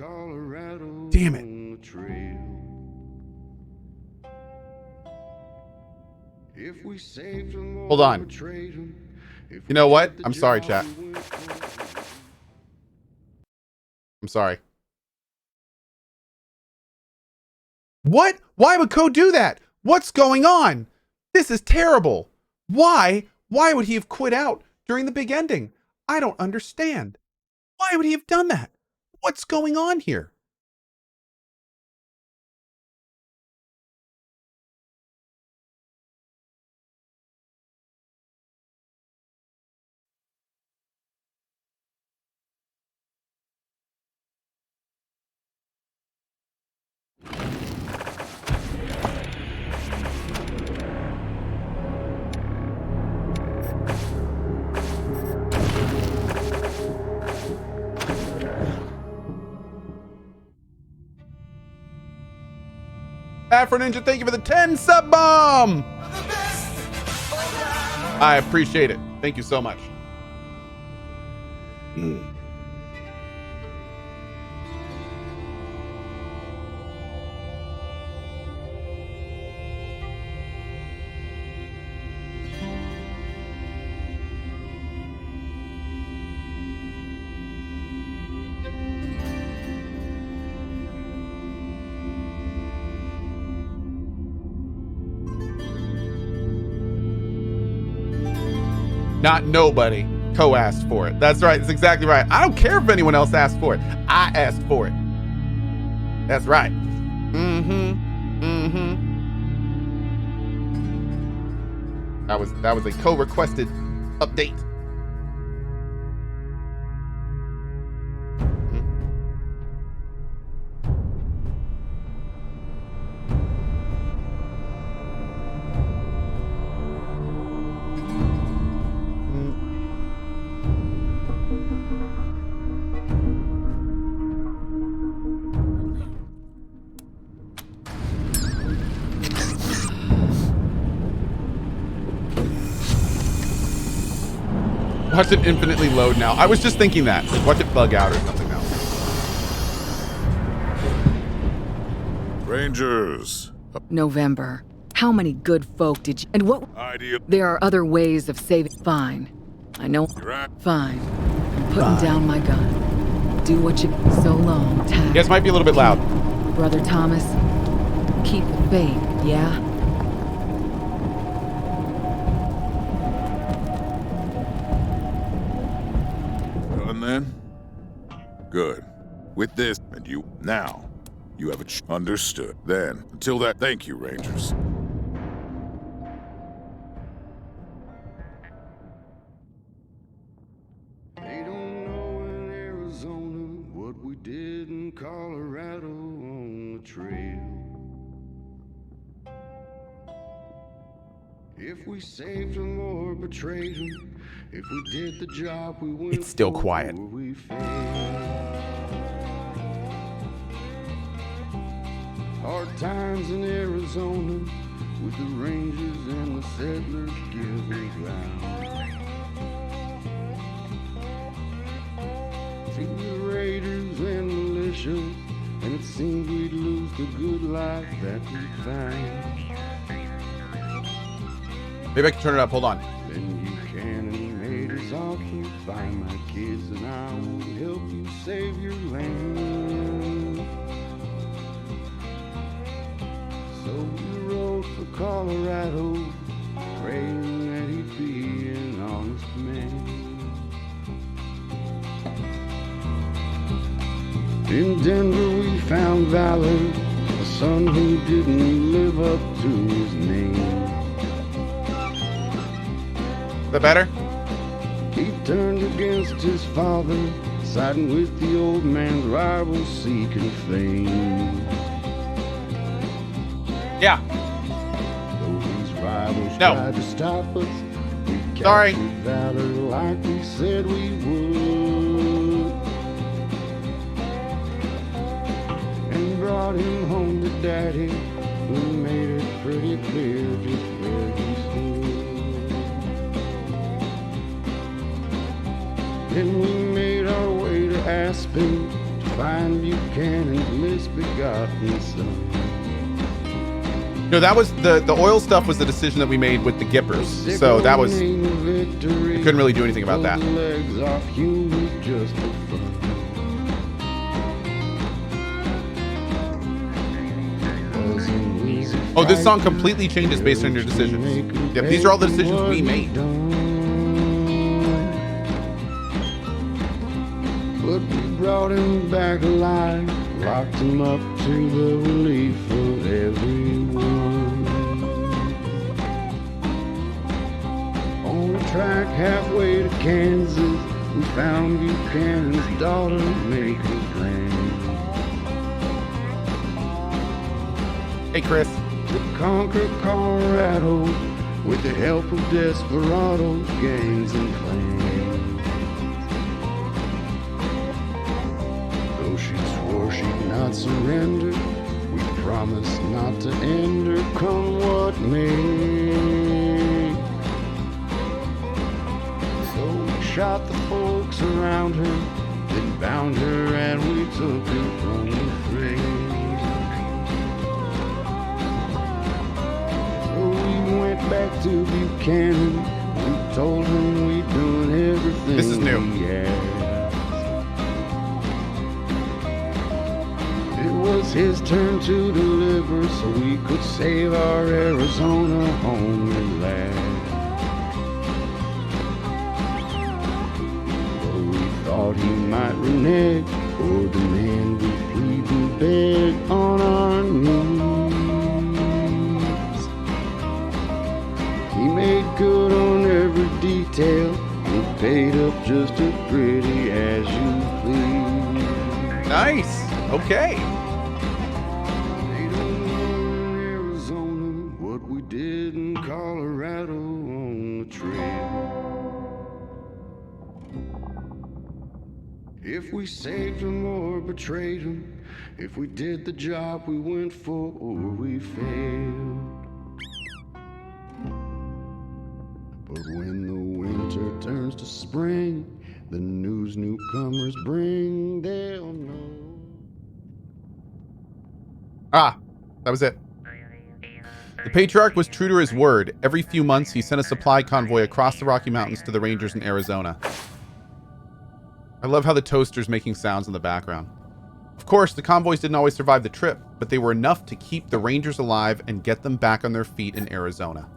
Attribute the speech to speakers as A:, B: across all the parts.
A: Damn it. Hold on. You know what? I'm sorry, chat. I'm sorry. What? Why would Cohh do that? What's going on? This is terrible. Why? Why would he have quit out during the big ending? I don't understand. Why would he have done that? What's going on here? Afro Ninja, thank you for the 10 sub bomb. I appreciate it. Thank you so much. Not nobody. Cohh asked for it. That's right. That's exactly right. I don't care if anyone else asked for it. I asked for it. That's right. That was a Cohh requested update. Watch it infinitely load now. I was just thinking that. Watch it bug out or something now.
B: Rangers.
C: November. How many good folk did you... And what...
B: Idea.
C: There are other ways of saving... Fine. I know... Fine. I'm putting down my gun. Do what you... So long, Tag.
A: You guys might be a little bit loud.
C: Brother Thomas, keep the faith, yeah?
B: Then? Good. With this, and you now, you have understood. Then, until that, thank you, Rangers.
D: They don't know in Arizona what we did in Colorado on the trail. If we saved them or betrayed them, if we did the job we went
A: It's still quiet.
D: we failed. Hard times in Arizona with the Rangers and the settlers giving ground. To the Raiders and militia, and it seemed we'd lose the good life that we found.
A: Maybe I can turn it up. Hold on.
D: Then you can and made us off and find my kids, and I will help you save your land. So we rode for Colorado, praying that he'd be an honest man. In Denver we found valor, a son who didn't live up to his name.
A: Is that better?
D: He turned against his father, siding with the old man's rivals seeking fame.
A: Yeah.
D: Though these rivals
A: No.
D: tried to stop us, we
A: Sorry.
D: captured valor like we said we would, and brought him home to Daddy, who made it pretty clear just where he stood. Then we made our way to Aspen to find Buchanan's misbegotten son.
A: No, that was the oil stuff was the decision that we made with the Gippers. So that was, I couldn't really do anything about that.
D: Legs off humans just for fun.
A: Oh, this song completely changes based on your decisions. Yep, these are all the decisions we made.
D: But we brought him back alive, locked him up to the relief of everyone. On the track halfway to Kansas, we found Buchanan's daughter making plans
A: Hey, Chris.
D: to conquer Colorado with the help of desperados, gangs, and clans. Though she swore she'd not surrender, we promised not to end her, come what may. So we shot the folks around her, then bound her and we took her from the fray. Back to Buchanan, we told him we'd done everything.
A: This is new.
D: He asked. It was his turn to deliver, so we could save our Arizona home at last. Though we thought he might renege or demand we plead and beg on our knees. He made good on every detail. He paid up just as pretty as you please.
A: Nice. Okay.
D: They don't know in Arizona what we did in Colorado on the trail. If we saved him or betrayed him, if we did the job we went for or we failed. But when the winter turns to spring, the news newcomers bring, they'll know.
A: Ah, that was it. The Patriarch was true to his word. Every few months, he sent a supply convoy across the Rocky Mountains to the Rangers in Arizona. I love how the toaster's making sounds in the background. Of course, the convoys didn't always survive the trip, but they were enough to keep the Rangers alive and get them back on their feet in Arizona.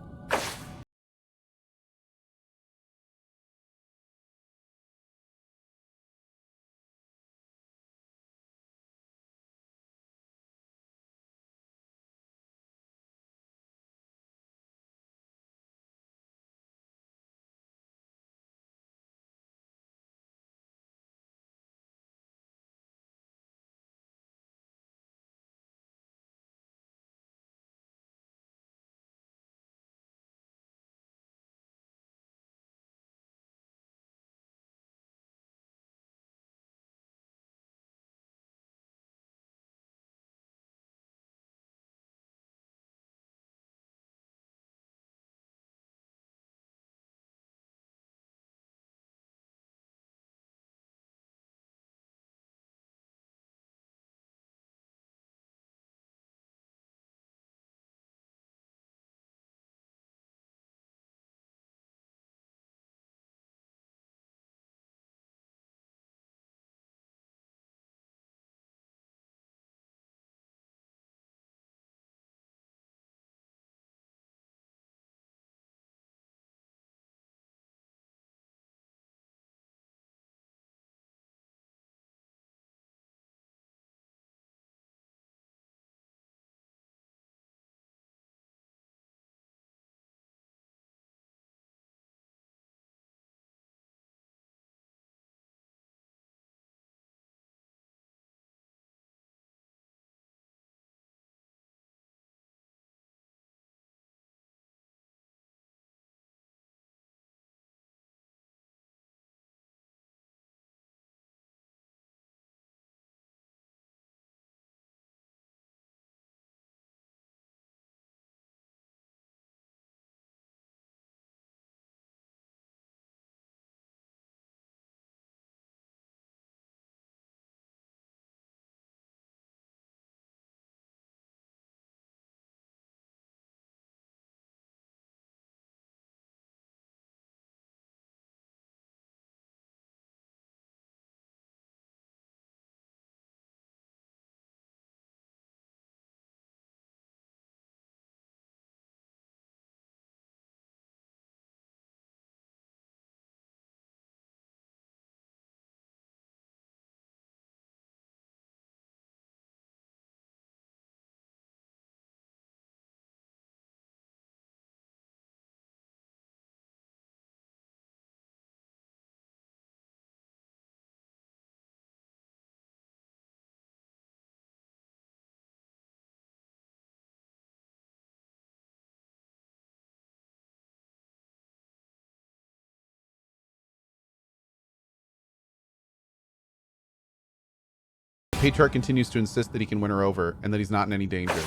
A: patriarch continues to insist that he can win her over and that he's not in any danger.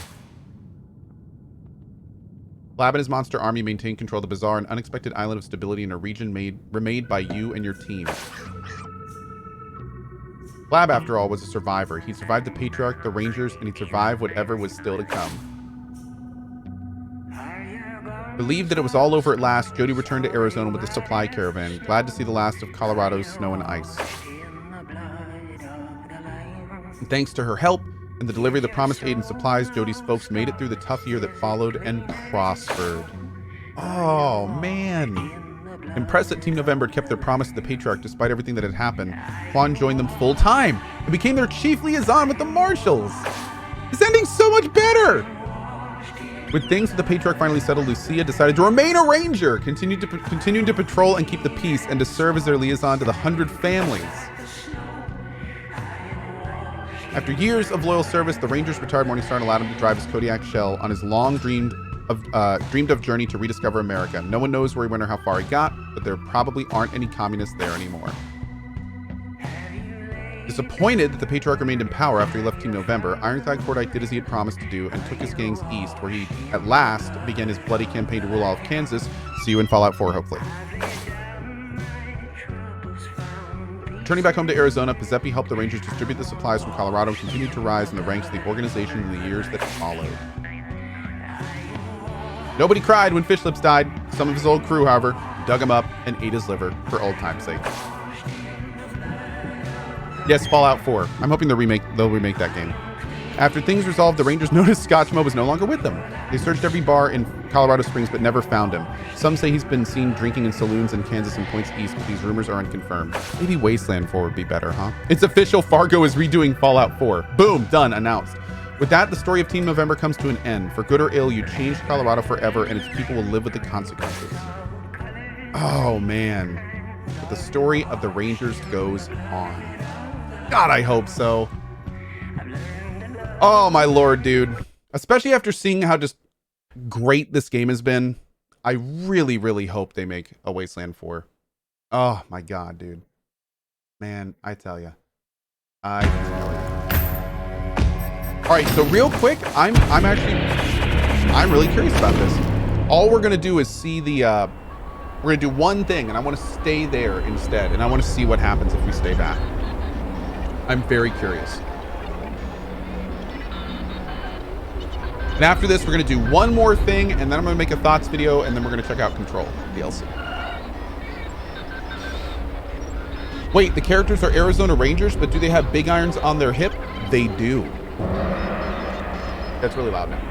A: Flab and his monster army maintain control of the bizarre and unexpected island of stability in a region remade by you and your team. Flab, after all, was a survivor. He survived the patriarch, the rangers, and he'd survived whatever was still to come. Relieved that it was all over at last, Jody returned to Arizona with a supply caravan, glad to see the last of Colorado's snow and ice. And thanks to her help and the delivery of the promised aid and supplies, Jody's folks made it through the tough year that followed and prospered. Oh, man. Impressed that Team November kept their promise to the patriarch despite everything that had happened, Quan joined them full time and became their chief liaison with the marshals. This ending's so much better! With things that the patriarch finally settled, Lucia decided to remain a ranger, continuing to patrol and keep the peace, and to serve as their liaison to the 100 families. After years of loyal service, the Rangers retired Morningstar and allowed him to drive his Kodiak Shell on his long dreamed of journey to rediscover America. No one knows where he went or how far he got, but there probably aren't any communists there anymore. Disappointed that the patriarch remained in power after he left Team November, Ironclad Cordite did as he had promised to do and took his gangs east, where he at last began his bloody campaign to rule all of Kansas. See you in Fallout 4, hopefully. Turning back home to Arizona, Pizzepi helped the Rangers distribute the supplies from Colorado and continued to rise in the ranks of the organization in the years that followed. Nobody cried when Fish Lips died. Some of his old crew, however, dug him up and ate his liver for old time's sake. Yes, Fallout 4. I'm hoping they'll remake that game. After things resolved, the Rangers noticed Scotchmo was no longer with them. They searched every bar in Colorado Springs but never found him. Some say he's been seen drinking in saloons in Kansas and points east, but these rumors are unconfirmed. Maybe Wasteland 4 would be better, huh? It's official, Fargo is redoing Fallout 4. Boom, done, announced. With that, the story of Team November comes to an end. For good or ill, you changed Colorado forever, and its people will live with the consequences. Oh, man. But the story of the Rangers goes on. God, I hope so. Oh, my lord, dude. Especially after seeing how just great this game has been, I really, really hope they make a Wasteland 4. Oh, my God, dude. Man, I tell you. All right, so real quick, I'm really curious about this. All we're gonna do is see the, we're gonna do one thing, and I want to stay there instead, and I want to see what happens if we stay back. I'm very curious. And after this, we're gonna do one more thing, and then I'm gonna make a thoughts video, and then we're gonna check out Control DLC. Wait, the characters are Arizona Rangers, but do they have big irons on their hip? They do. That's really loud now.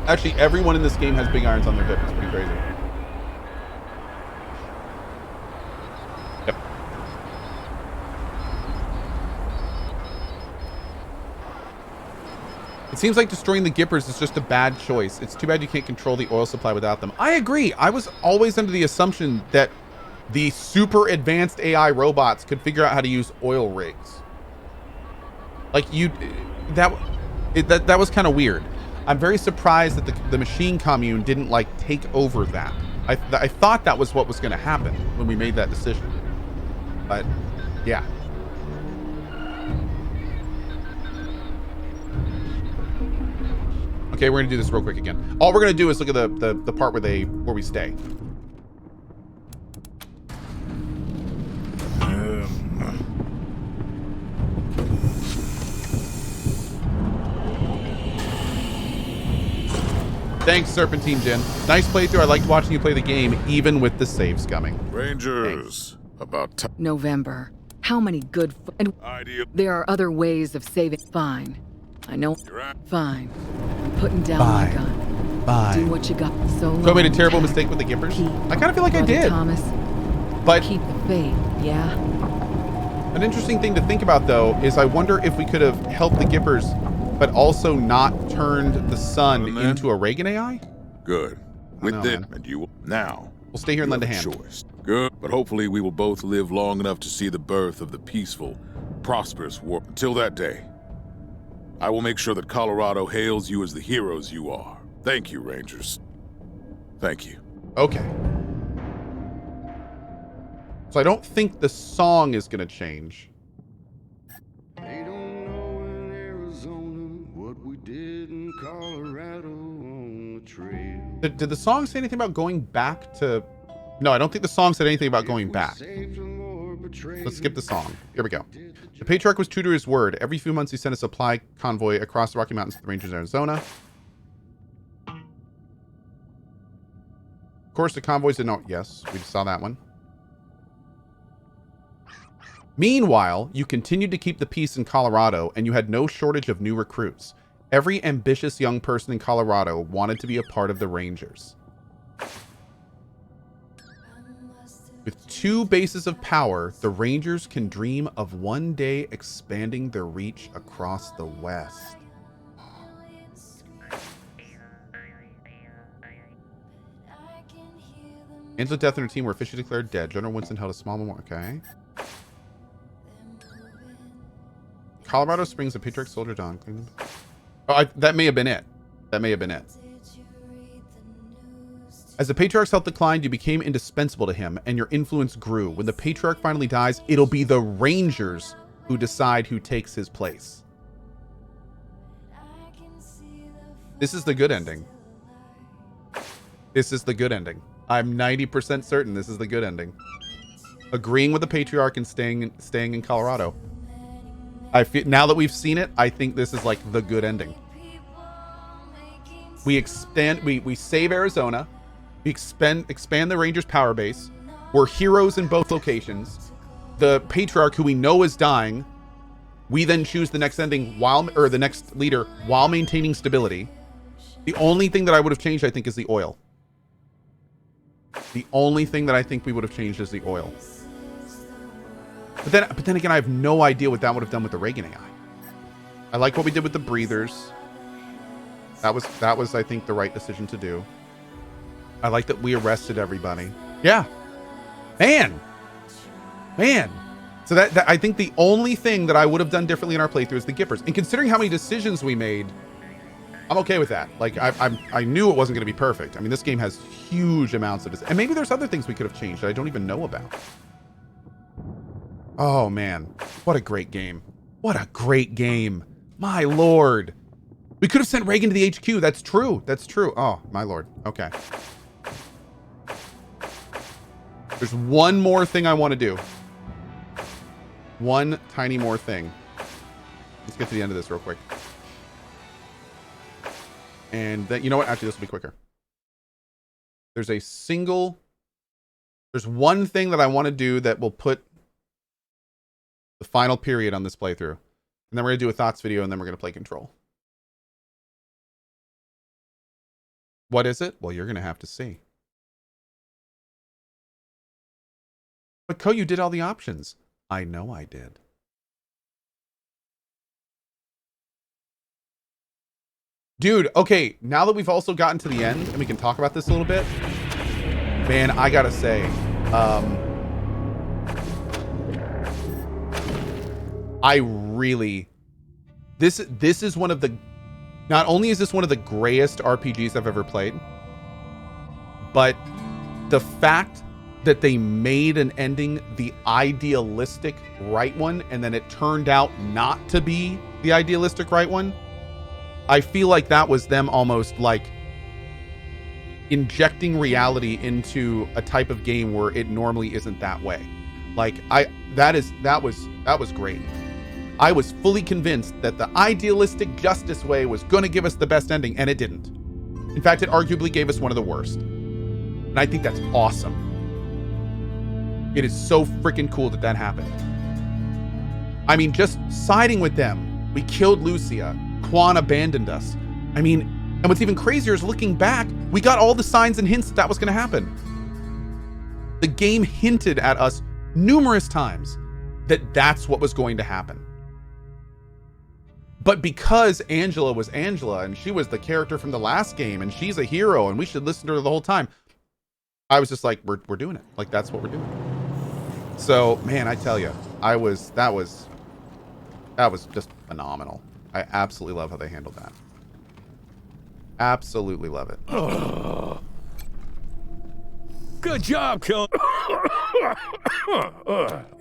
A: Actually, everyone in this game has big irons on their hip. It's pretty crazy. Yep. It seems like destroying the Gippers is just a bad choice. It's too bad you can't control the oil supply without them. I agree. I was always under the assumption that the super advanced AI robots could figure out how to use oil rigs. Like that was kind of weird. I'm very surprised that the machine commune didn't like take over that. I thought that was what was going to happen when we made that decision. But yeah. Okay, we're gonna do this real quick again. All we're gonna do is look at the part where we stay. Thanks, Serpentine Jin. Nice playthrough. I liked watching you play the game, even with the saves coming.
B: Rangers, about time.
C: November. How many good and
B: Idea.
C: there are other ways of saving. Fine. I know. Fine. I'm putting down
A: Fine.
C: my gun.
A: Fine.
C: Do what you got. So long.
A: So I made a terrible mistake with the Gippers? I kind of feel like I did.
C: Thomas,
A: But
C: keep the faith, yeah?
A: an interesting thing to think about, though, is I wonder if we could have helped the Gippers, but also not turned the sun into a Reagan AI?
B: Good. With this, and you now.
A: We'll stay here and lend a hand.
B: Choice. Good. But hopefully we will both live long enough to see the birth of the peaceful, prosperous world. Until that day, I will make sure that Colorado hails you as the heroes you are. Thank you, Rangers. Thank you.
A: Okay. So I don't think the song is going to change.
D: They don't trail.
A: Did the song say anything about going back to... No, I don't think the song said anything about going back. Let's skip the song. Here we go. The Patriarch was true to his word. Every few months he sent a supply convoy across the Rocky Mountains to the Rangers in Arizona. Of course, the convoys did not... Yes, we saw that one. Meanwhile, you continued to keep the peace in Colorado, and you had no shortage of new recruits. Every ambitious young person in Colorado wanted to be a part of the Rangers. With 2 bases of power, the Rangers can dream of one day expanding their reach across the West. Angela Death and her team were officially declared dead. General Winston held a small memorial. Okay. Colorado Springs, a Patriarch soldier Don. Oh, that may have been it. That may have been it. As the Patriarch's health declined, you became indispensable to him, and your influence grew. When the Patriarch finally dies, it'll be the Rangers who decide who takes his place. This is the good ending. This is the good ending. I'm 90% certain this is the good ending. Agreeing with the Patriarch and staying in Colorado. I feel, now that we've seen it, I think this is like the good ending. We expand, we save Arizona. We expand the Rangers power base. We're heroes in both locations. The Patriarch, who we know is dying, we then choose the next ending or the next leader while maintaining stability. The only thing that I would have changed, I think, is the oil. The only thing that I think we would have changed is the oil. But then again, I have no idea what that would have done with the Reagan AI. I like what we did with the breathers. That was, I think, the right decision to do. I like that we arrested everybody. Yeah. Man. So that I think the only thing that I would have done differently in our playthrough is the Gippers. And considering how many decisions we made, I'm okay with that. Like, I knew it wasn't going to be perfect. I mean, this game has huge amounts of... And maybe there's other things we could have changed that I don't even know about. Oh, man. What a great game. What a great game. My lord. We could have sent Reagan to the HQ. That's true. That's true. Oh, my lord. Okay. There's one more thing I want to do. One tiny more thing. Let's get to the end of this real quick. And then, you know what? Actually, this will be quicker. There's one thing that I want to do that will put the final period on this playthrough. And then we're going to do a thoughts video, and then we're going to play Control. What is it? Well, you're going to have to see. But Cohh, you did all the options. I know I did. Dude, okay, now that we've also gotten to the end, and we can talk about this a little bit, man, I gotta say, I really, this is one of the, not only is this one of the grayest RPGs I've ever played, but the fact that they made an ending the idealistic right one, and then it turned out not to be the idealistic right one, I feel like that was them almost like injecting reality into a type of game where it normally isn't that way. Like that was great. I was fully convinced that the idealistic justice way was going to give us the best ending, and it didn't. In fact, it arguably gave us one of the worst. And I think that's awesome. It is so freaking cool that that happened. I mean, just siding with them. We killed Lucia. Quan abandoned us. I mean, and what's even crazier is looking back, we got all the signs and hints that was going to happen. The game hinted at us numerous times that that's what was going to happen. But because Angela was Angela, and she was the character from the last game, and she's a hero, and we should listen to her the whole time, I was just like, we're doing it. Like, that's what we're doing. So, man, I tell you, that was just phenomenal. I absolutely love how they handled that. Absolutely love it.
E: Good job, Cohh.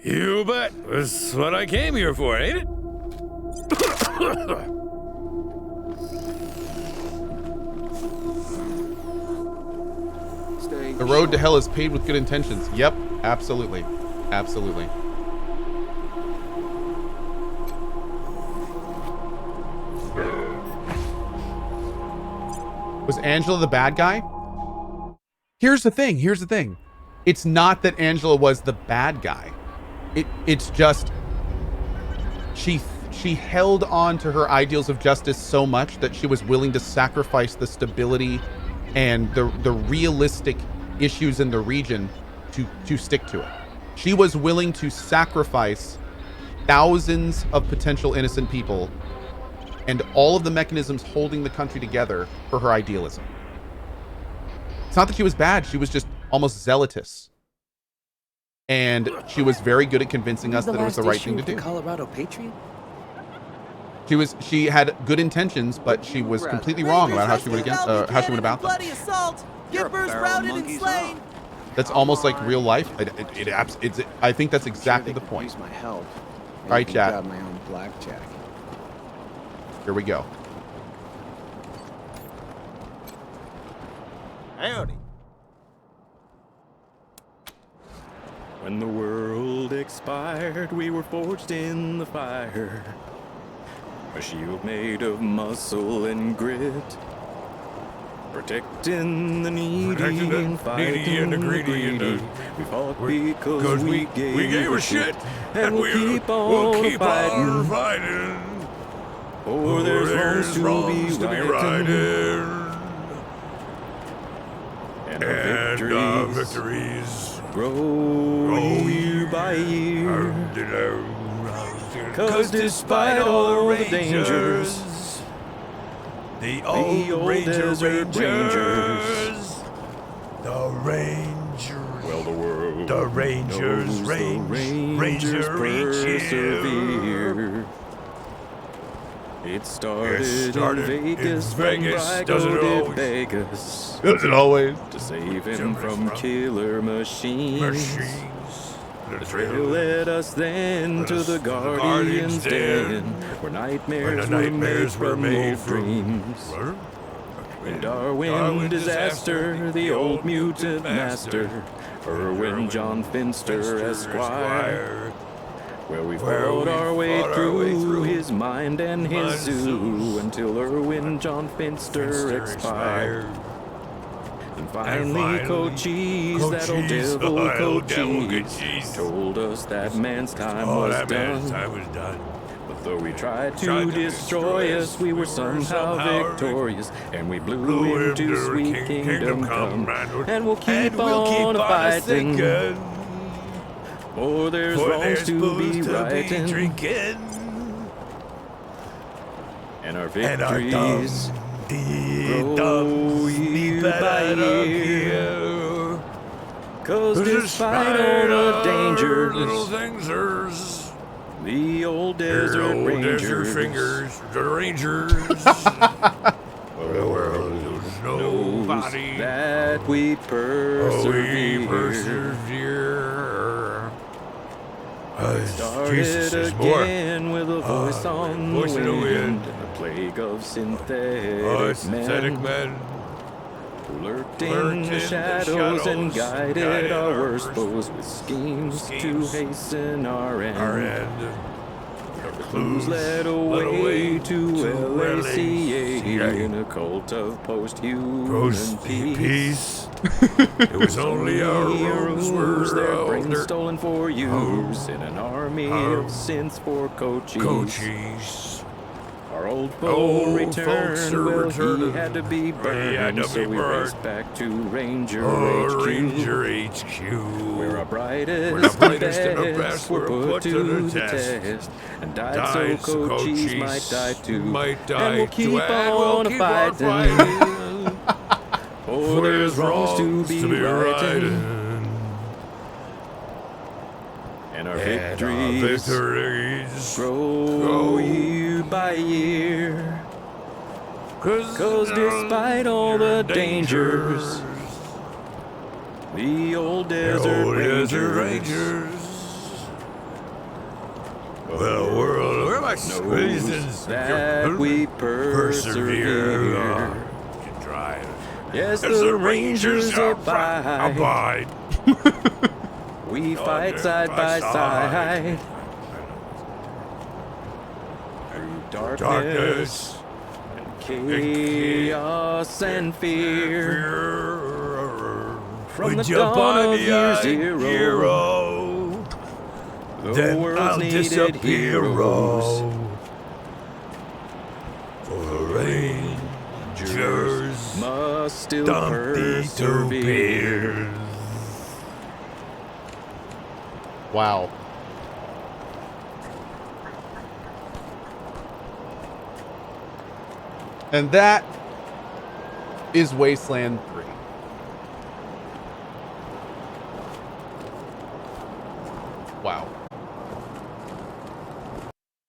E: You bet. That's what I came here for, ain't it?
A: The road to hell is paved with good intentions. Yep, absolutely. Absolutely. Was Angela the bad guy? Here's the thing. Here's the thing. It's not that Angela was the bad guy. It's just she held on to her ideals of justice so much that she was willing to sacrifice the stability and the realistic issues in the region to stick to it. She was willing to sacrifice thousands of potential innocent people and all of the mechanisms holding the country together for her idealism. It's not that she was bad, she was just almost zealotous. And she was very good at convincing us that it was the right thing to do.
F: Colorado Patriot?
A: She had good intentions, but she was completely wrong about how she went about them.
G: Assault. Gibbers routed and slain.
A: That's almost like real life. I think that's exactly the point.
F: Use my help.
A: All right, chat.
F: Grab my own blackjack.
A: Here we go.
G: Howdy.
H: When the world expired, we were forged in the fire. A shield made of muscle and grit, protecting the needy and fighting the greedy. We fought because we gave a shit, and we'll keep on fighting. For there's wrongs to be righted, and our victories grow year by year. 'Cause despite all the dangers, the old desert rangers, well, the world, the rangers persevere. It started in Vegas, doesn't always. Vegas.
A: Does it always?
H: To save him from killer machines. The trail led us then to the Guardian's Den, where nightmares were made from dreams. In Darwin disaster, the old mutant master, Irwin John Finster Esquire. Well, we fought our way through his mind and his zoo until Irwin John Finster expired. And finally, Cohh, that old devil Cohh, told us that man's time was done. But though he tried to destroy us, we were somehow victorious, and we blew into sweet kingdom come. And we'll keep on fighting, for there's wrongs to be righting, and our victories grow year by year. 'Cause despite all the dangers, the old desert rangers, the world knows that we persevere. Started again with a voice on the wind, a plague of synthetic men who lurked in the shadows and guided our worst foes with schemes to hasten our end. Our clues led away to LACA in a cult of post-human peace. It was only our heroes, their brains stolen for use in an army of synths for Cohh's. Our old foe returned, well, he had to be burned, so we raced back to Ranger HQ, where our brightest and best were put to the test, and died so Cohh's might die too, and we'll keep on fighting, for there's wrongs to be righted, and our victories grow year by year. 'Cause despite all the dangers, the old desert rangers, well, world knows that we persevere. Yes, the Rangers abide. We fight side by side. Through darkness, chaos, and fear. From the dawn of year zero, the world's needed heroes. Rangers must still persevere.
A: Wow. And that is Wasteland 3. Wow.